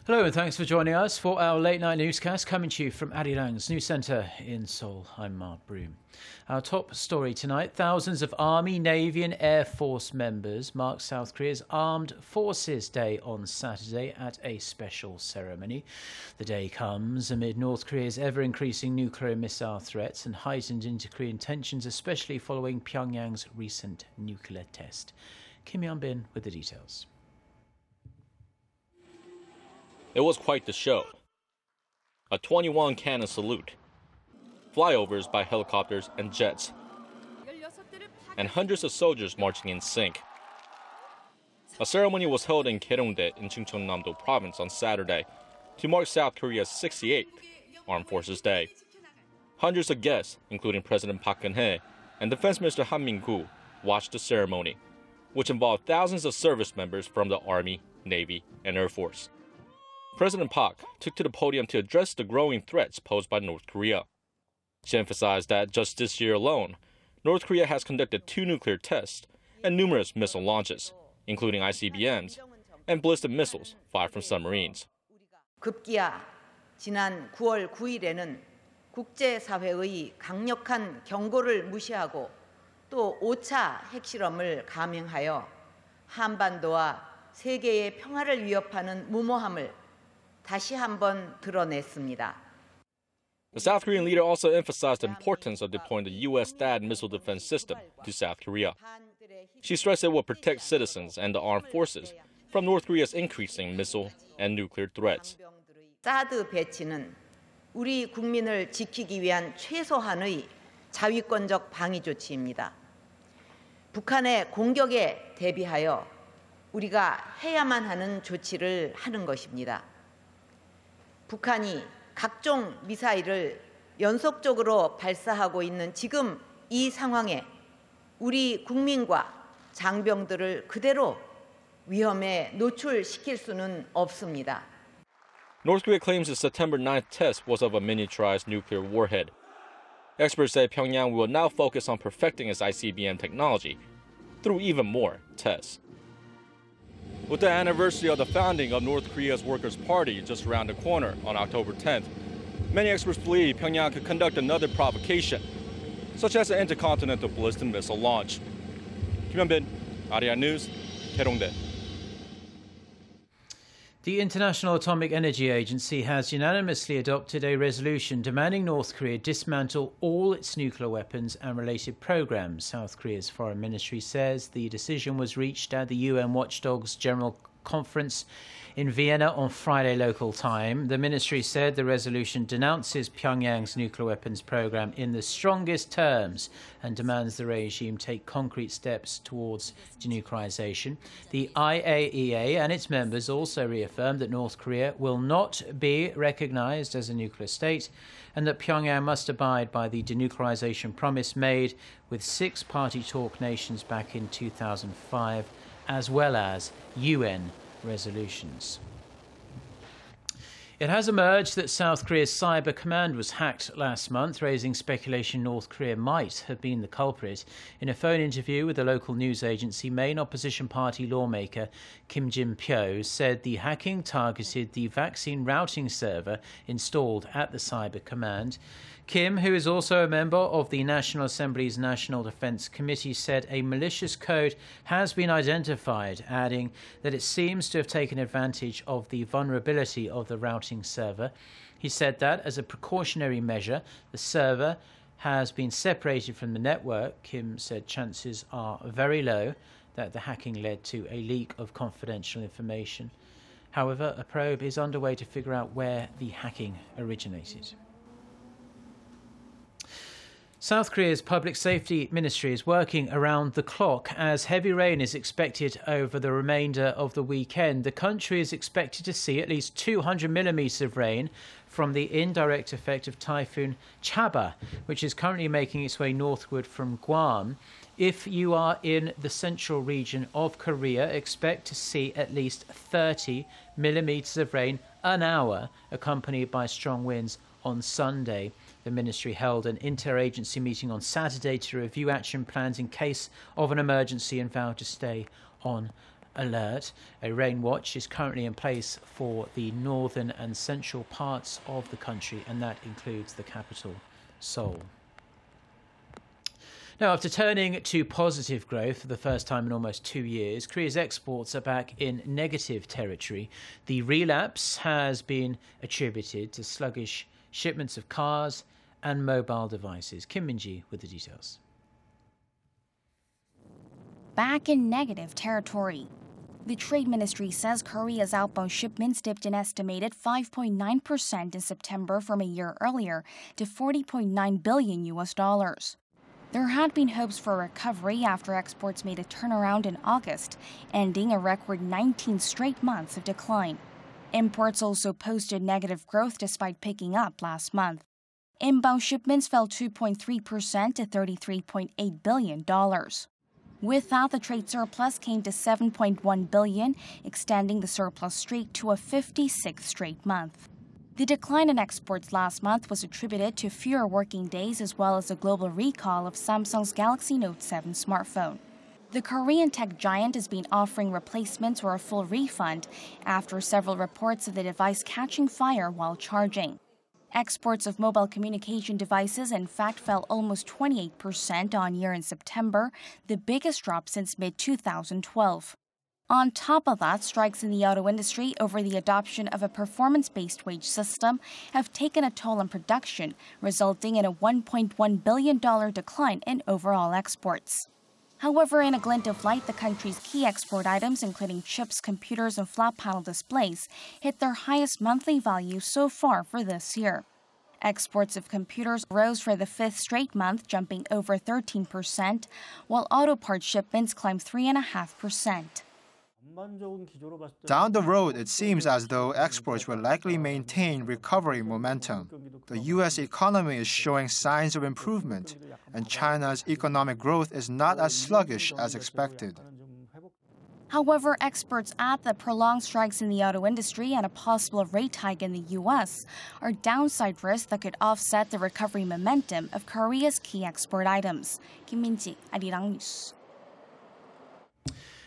Hello and thanks for joining us for our late night newscast coming to you from Arirang's news centre in Seoul. I'm Mark Broom. Our top story tonight, thousands of Army, Navy and Air Force members marked South Korea's Armed Forces Day on Saturday at a special ceremony. The day comes amid North Korea's ever-increasing nuclear missile threats and heightened inter-Korean tensions, especially following Pyongyang's recent nuclear test. Kim Yeon-bin with the details. It was quite the show. A 21-cannon salute, flyovers by helicopters and jets, and hundreds of soldiers marching in sync. A ceremony was held in Gyeongdae in Chungcheongnam-do province on Saturday to mark South Korea's 68th Armed Forces Day. Hundreds of guests, including President Park Geun-hye and Defense Minister Han Min-gu, watched the ceremony, which involved thousands of service members from the Army, Navy, and Air Force. President Park took to the podium to address the growing threats posed by North Korea. She emphasized that just this year alone, North Korea has conducted 2 nuclear tests and numerous missile launches, including ICBMs and ballistic missiles fired from submarines. 급기야 지난 9월 9일에는 국제사회의 강력한 경고를 무시하고 또 5차 핵실험을 감행하여 한반도와 세계의 평화를 위협하는 무모함을 다시 한번 드러냈습니다. The South Korean leader also emphasized the importance of deploying the U.S. THAAD missile defense system to South Korea. She stressed it will protect citizens and the armed forces from North Korea's increasing missile and nuclear threats. 사드 배치는 우리 국민을 지키기 위한 최소한의 자위권적 방위 조치입니다. 북한의 공격에 대비하여 우리가 해야만 하는 조치를 하는 것입니다. 북한이 각종 미사일을 연속적으로 발사하고 있는 지금 이 상황에 우리 국민과 장병들을 그대로 위험에 노출시킬 수는 없습니다. North Korea claims the September 9th test was of a miniaturized nuclear warhead. Experts say Pyongyang will now focus on perfecting its ICBM technology through even more tests. With the anniversary of the founding of North Korea's Workers' Party just around the corner on October 10th, many experts believe Pyongyang could conduct another provocation, such as an intercontinental ballistic missile launch. Kim Yeon-bin, Arirang News, Gyeongdae. The International Atomic Energy Agency has unanimously adopted a resolution demanding North Korea dismantle all its nuclear weapons and related programs. South Korea's foreign ministry says the decision was reached at the UN Watchdog's General Conference in Vienna on Friday local time. The ministry said the resolution denounces Pyongyang's nuclear weapons program in the strongest terms and demands the regime take concrete steps towards denuclearization. The IAEA and its members also reaffirmed that North Korea will not be recognized as a nuclear state and that Pyongyang must abide by the denuclearization promise made with 6 party talk nations back in 2005, as well as UN resolutions. It has emerged that South Korea's cyber command was hacked last month, raising speculation North Korea might have been the culprit. In a phone interview with a local news agency, main opposition party lawmaker Kim Jin-pyo said the hacking targeted the vaccine routing server installed at the cyber command. Kim, who is also a member of the National Assembly's National Defense Committee, said a malicious code has been identified, adding that it seems to have taken advantage of the vulnerability of the routing server. He said that, as a precautionary measure, the server has been separated from the network. Kim said chances are very low that the hacking led to a leak of confidential information. However, a probe is underway to figure out where the hacking originated. South Korea's Public Safety Ministry is working around the clock as heavy rain is expected over the remainder of the weekend. The country is expected to see at least 200 millimetres of rain from the indirect effect of Typhoon Chaba, which is currently making its way northward from Guam. If you are in the central region of Korea, expect to see at least 30 millimetres of rain an hour, accompanied by strong winds on Sunday. The ministry held an interagency meeting on Saturday to review action plans in case of an emergency and vowed to stay on alert. A rain watch is currently in place for the northern and central parts of the country, and that includes the capital, Seoul. Now, after turning to positive growth for the first time in almost 2 years, Korea's exports are back in negative territory. The relapse has been attributed to sluggish shipments of cars and mobile devices. Kim Min-ji with the details. Back in negative territory. The Trade Ministry says Korea's outbound shipments dipped an estimated 5.9% in September from a year earlier to $40.9 billion. There had been hopes for recovery after exports made a turnaround in August, ending a record 19 straight months of decline. Imports also posted negative growth despite picking up last month. Inbound shipments fell 2.3% to $33.8 billion. With that, the trade surplus came to $7.1 billion, extending the surplus streak to a 56th straight month. The decline in exports last month was attributed to fewer working days as well as a global recall of Samsung's Galaxy Note 7 smartphone. The Korean tech giant has been offering replacements or a full refund after several reports of the device catching fire while charging. Exports of mobile communication devices, in fact, fell almost 28% on year in September, the biggest drop since mid-2012. On top of that, strikes in the auto industry over the adoption of a performance-based wage system have taken a toll on production, resulting in a $1.1 billion decline in overall exports. However, in a glint of light, the country's key export items, including chips, computers, and flat panel displays, hit their highest monthly value so far for this year. Exports of computers rose for the 5th straight month, jumping over 13%, while auto parts shipments climbed 3.5%. Down the road, it seems as though exports will likely maintain recovery momentum. The U.S. economy is showing signs of improvement, and China's economic growth is not as sluggish as expected. However, experts add that prolonged strikes in the auto industry and a possible rate hike in the U.S. are downside risks that could offset the recovery momentum of Korea's key export items. Kim Min-ji, Arirang News.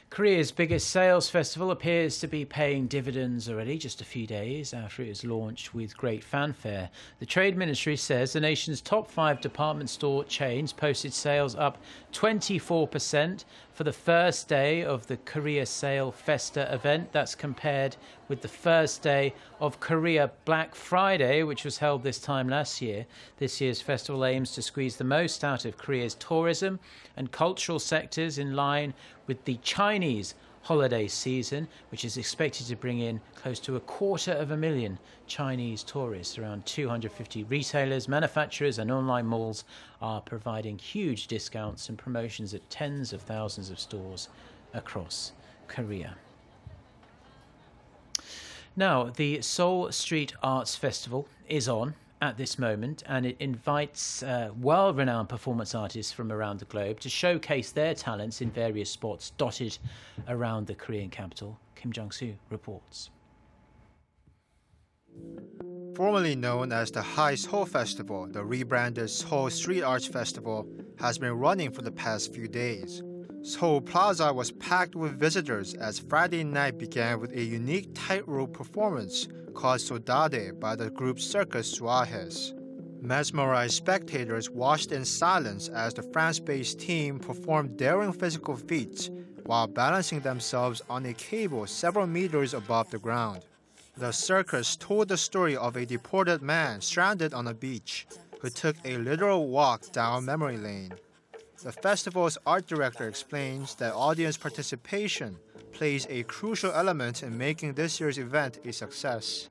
Korea's biggest sales festival appears to be paying dividends already just a few days after it was launched with great fanfare. The Trade Ministry says the nation's top 5 department store chains posted sales up 24% for the first day of the Korea Sale Festa event. That's compared with the first day of Korea Black Friday, which was held this time last year. This year's festival aims to squeeze the most out of Korea's tourism and cultural sectors in line with the Chinese holiday season, which is expected to bring in close to 250,000 Chinese tourists. Around 250 retailers, manufacturers and online malls are providing huge discounts and promotions at tens of thousands of stores across Korea. Now, the Seoul Street Arts Festival is on at this moment, and it invites world-renowned performance artists from around the globe to showcase their talents in various spots dotted around the Korean capital. Kim Jung-soo reports. Formerly known as the High Seoul Festival, the rebranded Seoul Street Arts Festival has been running for the past few days. Seoul Plaza was packed with visitors as Friday night began with a unique tightrope performance called Sodade by the group Circus Suahes. Mesmerized spectators watched in silence as the France-based team performed daring physical feats while balancing themselves on a cable several meters above the ground. The circus told the story of a deported man stranded on a beach who took a literal walk down memory lane. The festival's art director explains that audience participation plays a crucial element in making this year's event a success.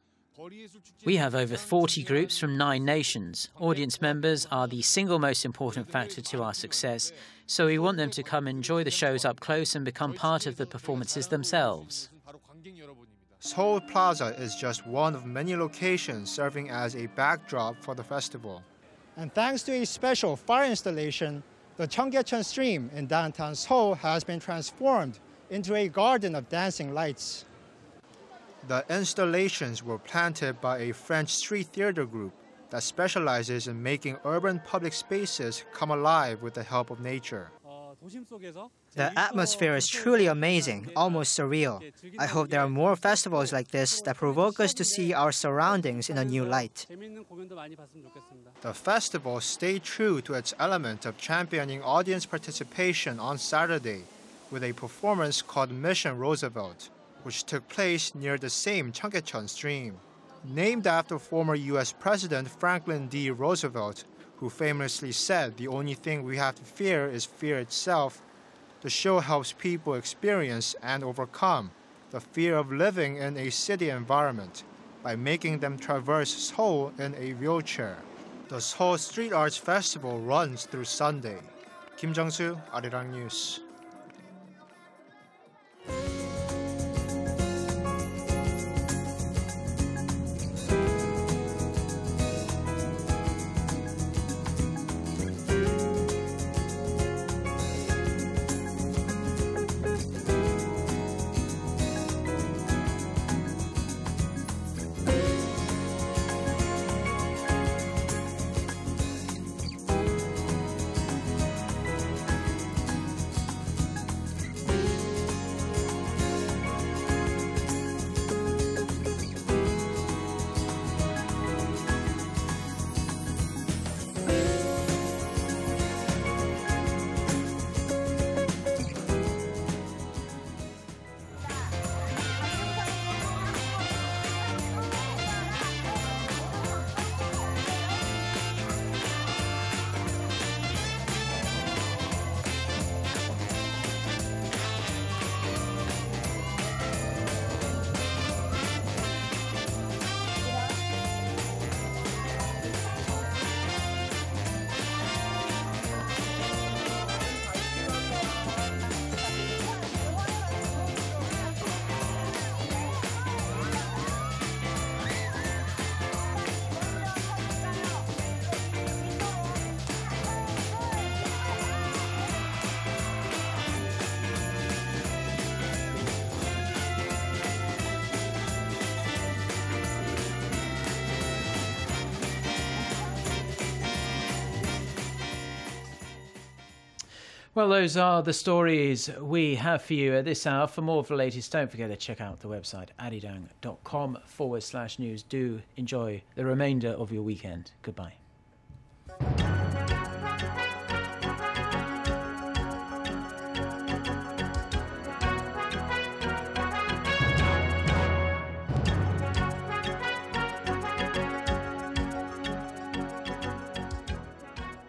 We have over 40 groups from 9 nations. Audience members are the single most important factor to our success, so we want them to come enjoy the shows up close and become part of the performances themselves. Seoul Plaza is just one of many locations serving as a backdrop for the festival. And thanks to a special fire installation, the Cheonggyecheon Stream in downtown Seoul has been transformed into a garden of dancing lights. The installations were planted by a French street theater group that specializes in making urban public spaces come alive with the help of nature. The atmosphere is truly amazing, almost surreal. I hope there are more festivals like this that provoke us to see our surroundings in a new light. The festival stayed true to its element of championing audience participation on Saturday with a performance called Mission Roosevelt, which took place near the same Cheonggyecheon stream. Named after former U.S. President Franklin D. Roosevelt, who famously said the only thing we have to fear is fear itself, the show helps people experience and overcome the fear of living in a city environment by making them traverse Seoul in a wheelchair. The Seoul Street Arts Festival runs through Sunday. Kim Jung-soo, Arirang News. Well, those are the stories we have for you at this hour. For more of the latest, don't forget to check out the website arirang.com/news. Do enjoy the remainder of your weekend. Goodbye.